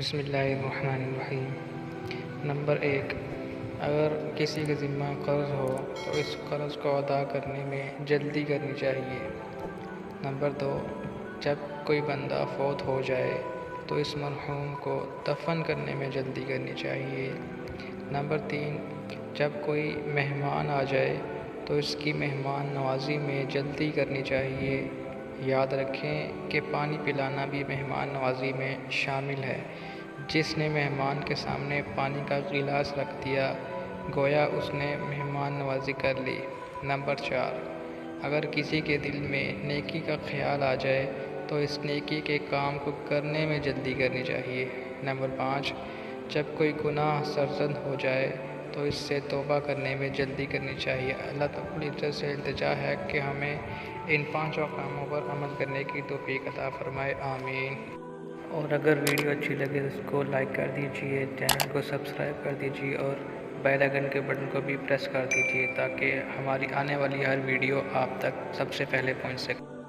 بسم اللہ الرحمن الرحیم۔ نمبر 1، اگر کسی کے ذمہ قرض ہو تو اس قرض کو ادا کرنے میں جلدی کرنی چاہیے۔ نمبر 2، جب کوئی بندہ فوت ہو جائے تو اس مرحوم کو دفن کرنے میں جلدی کرنی چاہیے۔ نمبر 3، جب کوئی مہمان آ جائے تو اس کی مہمان نوازی میں جلدی کرنی چاہیے۔ یاد رکھیں کہ پانی پلانا بھی مہمان نوازی میں شامل ہے۔ جس نے مہمان کے سامنے پانی کا گلاس رکھ دیا گویا اس نے مہمان نوازی کر لی۔ نمبر 4، اگر کسی کے دل میں نیکی کا خیال آ جائے تو اس نیکی کے کام کو کرنے میں جلدی کرنی چاہیے۔ نمبر 5، جب کوئی گناہ سرزد ہو جائے تو اس سے توبہ کرنے میں جلدی کرنی چاہیے۔ اللہ رب العزت سے التجا ہے کہ ہمیں ان 5 کاموں پر عمل کرنے کی توفیق عطا فرمائے، آمین۔ اور اگر ویڈیو اچھی لگے تو اس کو لائک کر دیجئے، چینل کو سبسکرائب کر دیجئے اور بیل آئیکن کے بٹن کو بھی پریس کر دیجئے تاکہ ہماری آنے والی ہر ویڈیو آپ تک سب سے پہلے پہنچ سکے۔